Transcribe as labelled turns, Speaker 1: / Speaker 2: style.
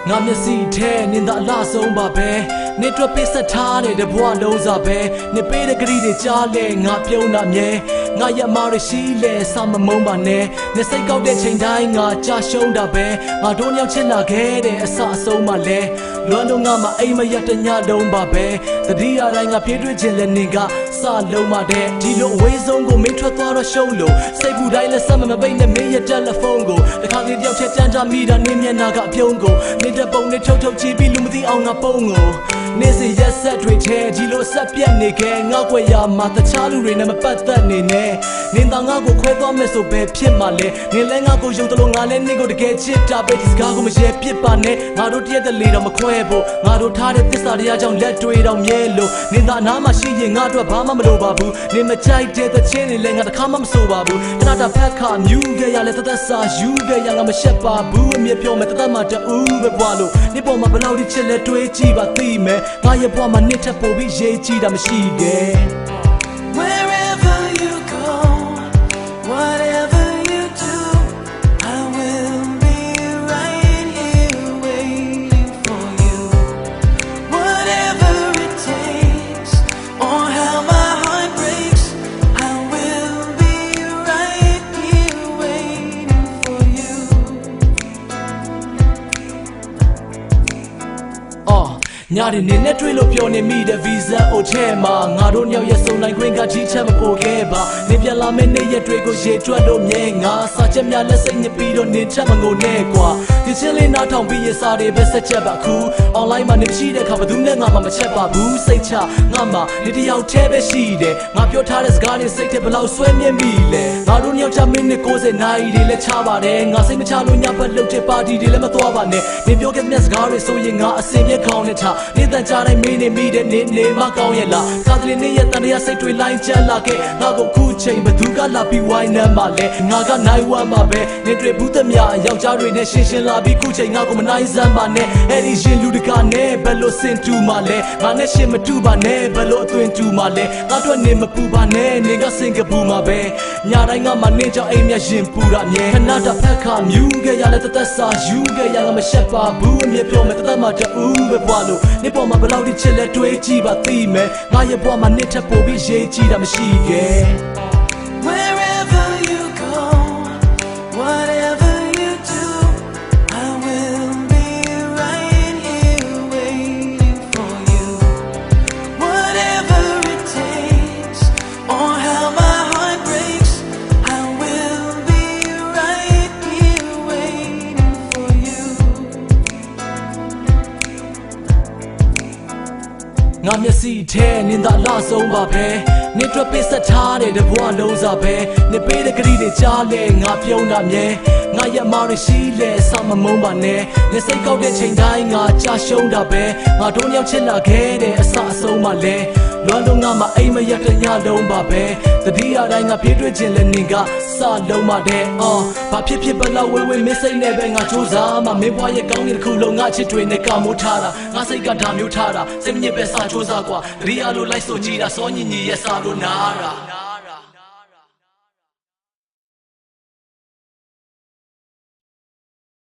Speaker 1: ငါမျက်စိထဲနင်သာအလားဆုံးပါပဲနေတွက်ပေးဆက်ထားတဲ့တဘွားလုံးစားပဲနေပေးတဲ့ကလေးတွေကြားလဲငါပြုံးတာမြဲငါရမရရှိလဲစာမမုန်းပါနဲ့နေစိတ်ကောက်တဲ့ချိန်တိုင်းငါကြာရှုံးတာပဲငါတို့ညောင်ချစ်လာခဲ့တဲ့အဆအဆုံးမှလဲလွမ်းတော့ငါမအိမ်မရတညလုံးပါပဲတတိယတိုင်းငါပြေးတွေ့ခြင်းလဲနေကစလုံးပါတဲ့ဒီလိုအဝေးဆုံးကိုမင်းထွက်သွားတော့ရှုံးလို့စိတ်ဘူးတိုင်းလဲဆက်မပိတ်နဲ့မင်းရဲ့တယ်လီဖုန်းကိုတခါလေးတယောက်ချက်ကြမ်းကြမိတာနေမျက်နှာကအပြုံးကိုနေတဲ့ပုံနဲ့ထုတ်ချပြီးလူမသိအောင်ငါပုံကိုနေစရက်ဆက်တွေထဲဒီလိုဆက်ပြတ်နေခဲ့ငါ့ွယ်ရမှာတခြားလူတွေနဲ့မပတ်သက်နေနဲ့နင်သာငါ့ကိုခွဲသွားမယ်ဆိုပဲဖြစ်မှာလဲနင်လဲငါ့ကိုယုံတယ်လို့ငါလဲနင်ကိုတကယ်ချစ်တာပဲဒီစကားကိုမရဲပြစ်ပါနဲ့ငါတို့တရက်တလေတော့မခွဲဖို့ငါတို့ထားတဲ့သစ္စာတရားကြောင့်လက်တွေတော့မြဲလို့နင်သာနားမှာရှိရင်ငါတို့ဘာမှမလိုပါဘူးနင်မကြိုက်တဲ့သချင်းတွေလည်းငါတစ်ခါမှမဆိုပါဘူးခဏတာဖက်ခါမြူခဲ့ရလဲတသက်စာယူခဲ့ရငါမရှက်ပါဘူးအမြဲပြောမယ်တသက်မှတူပဲဘွားလို့နေပေါ်မှာဘလောက်ဒီချစ်လဲတွေးကြည့်ပါသိမယ်ငါရဲ့ဘွားမှာနှစ်ထပ်ပို့ပြီးရေးကြည့်တာမရှိခဲ့
Speaker 2: Wherever you go, whatever you do, I will be right here waiting for you. Whatever it takes, or how my heart breaks, I will be right here waiting for you.
Speaker 1: ညတွေနေနဲ့တွေ့လို့ပြောနေမိတဲ့ visa အိုထဲမှာငါတို့ညောက်ရဲ့စုံနိုင်ခွင့်ကဒီချက်မပို့ခဲ့ပါနေပြန်လာမယ့်နေ့ရက်တွေကိုရေတွက်လို့မြဲငါစာချက်များလက်စိတ်ညစ်ပြီးတော့နေချက်မငိုနဲ့ကွာဒီချင်းလေးနားထောင်ပြီးရစာတွေပဲဆက်ချက်ပါခု online မှာနေရှိတဲ့ခါဘယ်သူနဲ့ငါမှမချက်ပါဘူးစိတ်ချငါမှနေတယောက်တည်းပဲရှိတယ်ငါပြောထားတဲ့စကားတွေစိတ်ထဲဘလောက်ဆွဲမြဲမိလဲငါတို့ညောက်ချမိနစ်90နာရီတွေလည်းချပါတယ်ငါစိတ်မချလို့ညဘက်လှုပ်တဲ့ပါတီတွေလည်းမသွားပါနဲ့နေပြောခဲ့တဲ့စကားတွေဆိုရင်ငါအစင်မြဲခေါင်းနဲ့ချနေတန်ကြတိုင်းမင်းနေမိတဲ့နေမကောင်းရဲ့လားကာတလီနေရဲ့တန်တရားစိတ်တွေလိုင်းချလာခဲ့ငါကိုခုချိန်ဘသူကလာပြီးဝိုင်းနှမ်းပါလဲငါကနိုင်ဝမ်းပါပဲနေတွေ့ဘူးသမျှယောက်ျားတွေနဲ့ရှင်းရှင်းလာပြီးခုချိန်ငါကိုမနိုင်စမ်းပါနဲ့အဲ့ဒီရှင်လူတကာနဲ့ဘယ်လိုစင်တူမှလဲငါနဲ့ရှင်းမတူပါနဲ့ဘယ်လိုအသွင်တူမှလဲငါတို့နေမပူပါနဲ့နေကစင်ကပူမှာပဲညတိုင်းငါမှနေကြောင်အိမ်မြရှင်ပူတာမြဲခဏတာဖက်ခါမြူခဲ့ရလဲတသက်စာယူခဲ့ရငါမရှက်ပါဘူးအမြဲပြောမယ်တသက်မှတူပဲဘွားလို့နေပေါ်မှာဘလောက်ဒီချစ်လဲတွေးကြည့်ပါသိမယ်ငါရဲ့ဘွားမှာနှစ်ထပ်ပို့ပြီးရေးကြည့်တာမရှိခဲ့
Speaker 2: Wherever you go, whatever you do, I will be right here waiting for you. Whatever it takes, or how my heart breaks, I will be right here waiting for you.
Speaker 1: ငါမျက်စိထဲနင်သာအလားဆုံးပါပဲနေတွက်ပေးဆက်ထားတဲ့တဘွားလုံးစားပဲနေပေးတဲ့ကလေးတွေကြားလဲငါပြုံးတာမြဲငါရမရရှိလဲစာမမုန်းပါနဲ့နေစိတ်ကောက်တဲ့ချိန်တိုင်းငါကြာရှုံးတာပဲငါတို့ညောင်ချစ်လာခဲ့တဲ့အဆအဆုံးမှလဲလွမ်းတော့ငါမအိမ်မရတညလုံးပါပဲတတိယတိုင်းငါပြေးတွေ့ခြင်းလဲနေကစလုံးပါတဲ့ဘာဖြစ်ဖြစ်ဘလောက်ဝေးဝေးမစိတ်နဲ့ပဲငါစူးစားမှမင်းဘွားရဲ့ကောင်းတဲ့တစ်ခုလုံးငါချစ်တွေနဲ့ကမိုးထားတာငါစိတ်ကဒါမျိုးထားတာစိတ်မညစ်ပဲစာစူးစားကွာတတိယလိုလိုက်ဆိုကြည့်တာစောညင်ကြီးရဲ့စာလိုနားတာ